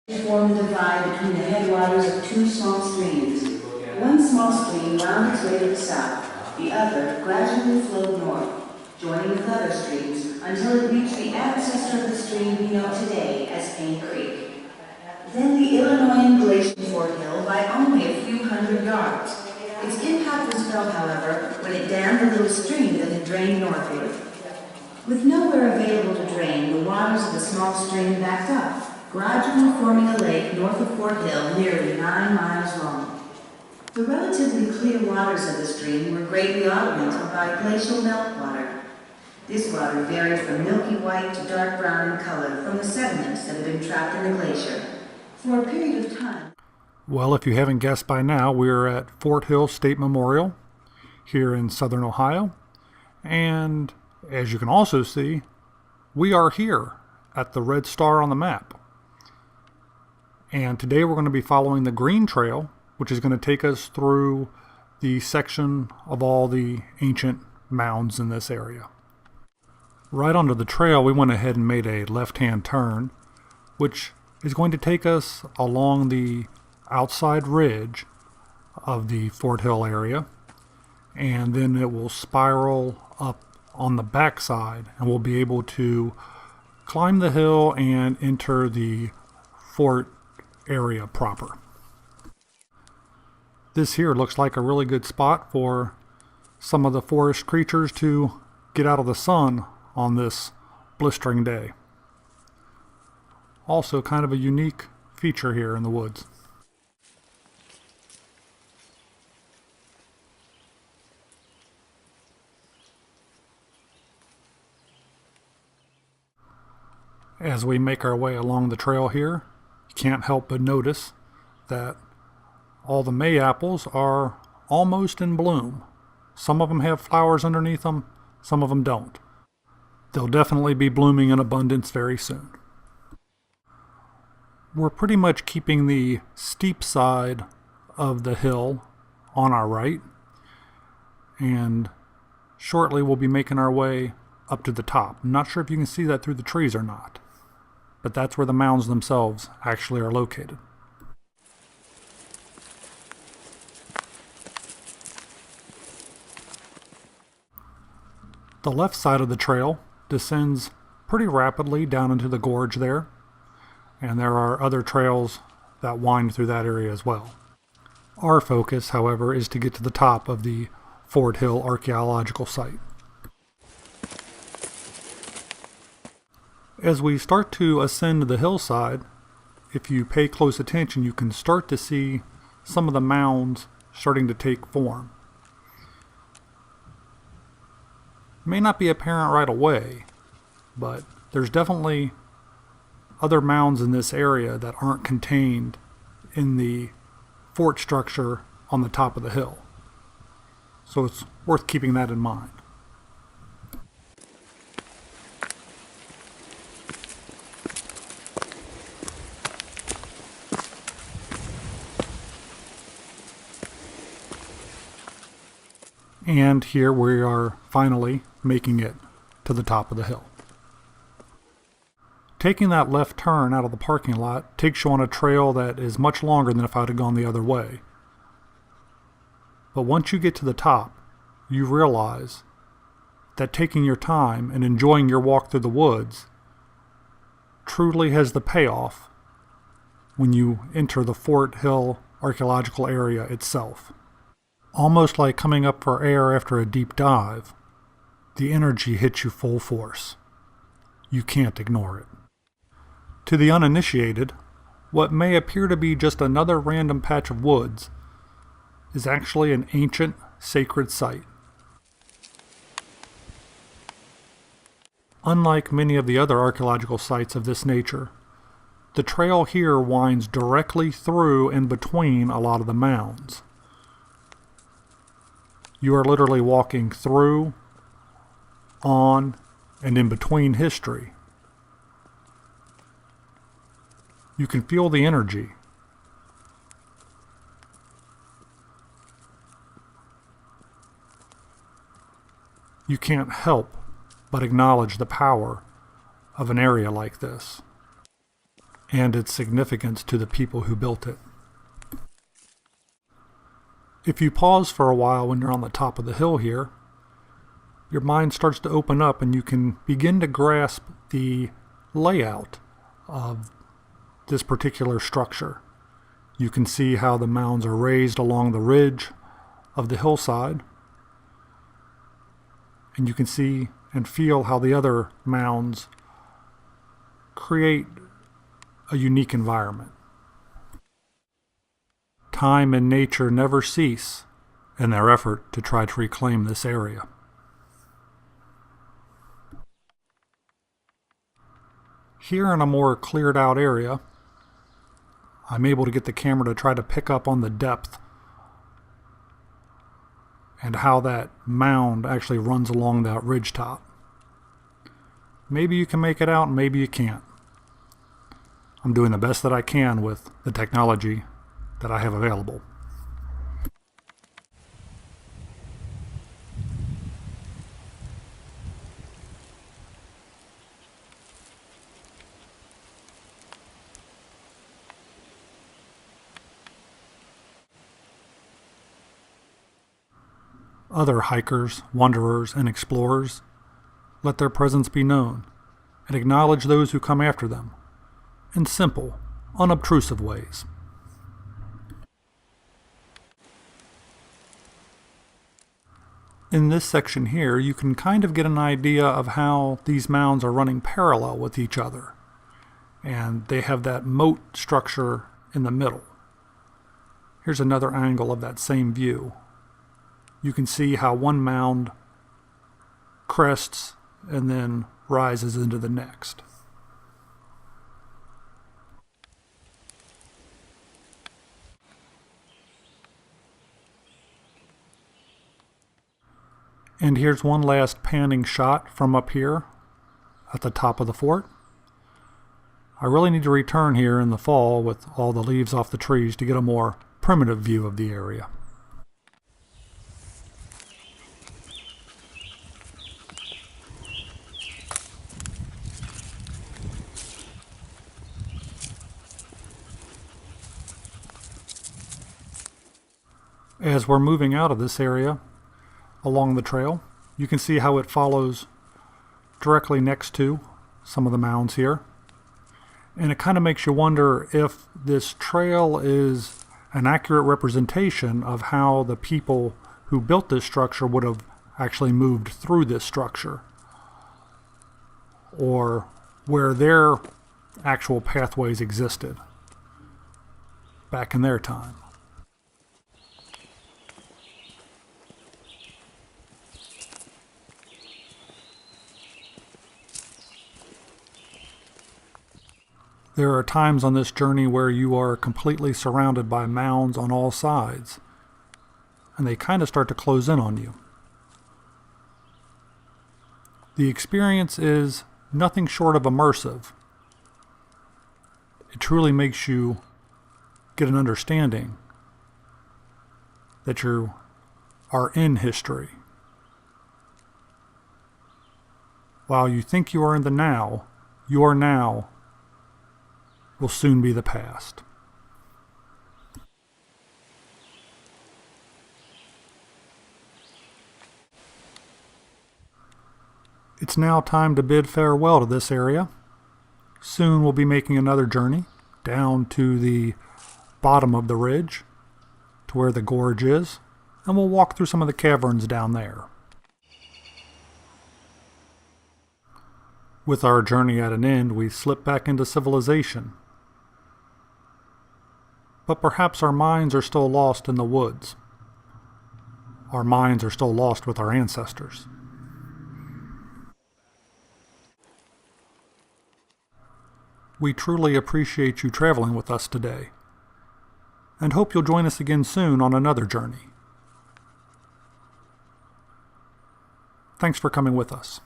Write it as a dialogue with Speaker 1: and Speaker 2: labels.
Speaker 1: Form the divide between the headwaters of two small streams. One small stream wound its way to the south, the other gradually flowed north, joining with other streams until it reached the ancestor of the stream we know today as Paint Creek. Then the Illinoisan glacier Fort Hill by only a few hundred yards. Its impact was felt, however, when it dammed the little stream that had drained northward. With nowhere available to drain, the waters of the small stream backed up, gradually forming a lake north of Fort Hill nearly 9 miles long. The relatively clear waters of the stream were greatly augmented by glacial meltwater. This water varied from milky white to dark brown in color from the sediments that had been trapped in the glacier for a period of time.
Speaker 2: Well, if you haven't guessed by now, we're at Fort Hill State Memorial here in southern Ohio. And as you can also see, we are here at the red star on the map. And today we're going to be following the green trail, which is going to take us through the section of all the ancient mounds in this area. Right onto the trail, we went ahead and made a left-hand turn, which is going to take us along the outside ridge of the Fort Hill area, and then it will spiral up on the backside, and we'll be able to climb the hill and enter the fort area proper. This here looks like a really good spot for some of the forest creatures to get out of the sun on this blistering day. Also kind of a unique feature here in the woods. As we make our way along the trail here, you can't help but notice that all the mayaples are almost in bloom. Some of them have flowers underneath them, some of them don't. They'll definitely be blooming in abundance very soon. We're pretty much keeping the steep side of the hill on our right, and shortly we'll be making our way up to the top. I'm not sure if you can see that through the trees or not, but that's where the mounds themselves actually are located. The left side of the trail descends pretty rapidly down into the gorge there, and there are other trails that wind through that area as well. Our focus, however, is to get to the top of the Fort Hill Archaeological site. As we start to ascend the hillside, if you pay close attention, you can start to see some of the mounds starting to take form. It may not be apparent right away, but there's definitely other mounds in this area that aren't contained in the fort structure on the top of the hill. So it's worth keeping that in mind. And here we are finally making it to the top of the hill. Taking that left turn out of the parking lot takes you on a trail that is much longer than if I had gone the other way. But once you get to the top, you realize that taking your time and enjoying your walk through the woods truly has the payoff when you enter the Fort Hill Archaeological area itself. Almost like coming up for air after a deep dive, the energy hits you full force. You can't ignore it. To the uninitiated, what may appear to be just another random patch of woods is actually an ancient sacred site. Unlike many of the other archaeological sites of this nature, the trail here winds directly through and between a lot of the mounds. You are literally walking through, on, and in between history. You can feel the energy. You can't help but acknowledge the power of an area like this. and its significance to the people who built it. If you pause for a while when you're on the top of the hill here, your mind starts to open up and you can begin to grasp the layout of this particular structure. You can see how the mounds are raised along the ridge of the hillside, and you can see and feel how the other mounds create a unique environment. Time and nature never cease in their effort to try to reclaim this area. Here in a more cleared out area, I'm able to get the camera to try to pick up on the depth and how that mound actually runs along that ridge top. Maybe you can make it out and maybe you can't. I'm doing the best that I can with the technology that I have available. Other hikers, wanderers, and explorers let their presence be known and acknowledge those who come after them in simple, unobtrusive ways. In this section here, you can kind of get an idea of how these mounds are running parallel with each other, and they have that moat structure in the middle. Here's another angle of that same view. You can see how one mound crests and then rises into the next. And here's one last panning shot from up here at the top of the fort. I really need to return here in the fall with all the leaves off the trees to get a more primitive view of the area. As we're moving out of this area along the trail, you can see how it follows directly next to some of the mounds here. And it kind of makes you wonder if this trail is an accurate representation of how the people who built this structure would have actually moved through this structure, or where their actual pathways existed back in their time. There are times on this journey where you are completely surrounded by mounds on all sides, and they kind of start to close in on you. The experience is nothing short of immersive. It truly makes you get an understanding that you are in history. While you think you are in the now, your now will soon be the past. It's now time to bid farewell to this area. Soon we'll be making another journey down to the bottom of the ridge to where the gorge is, and we'll walk through some of the caverns down there. With our journey at an end, we slip back into civilization. But perhaps our minds are still lost in the woods. Our minds are still lost with our ancestors. We truly appreciate you traveling with us today, and hope you'll join us again soon on another journey. Thanks for coming with us.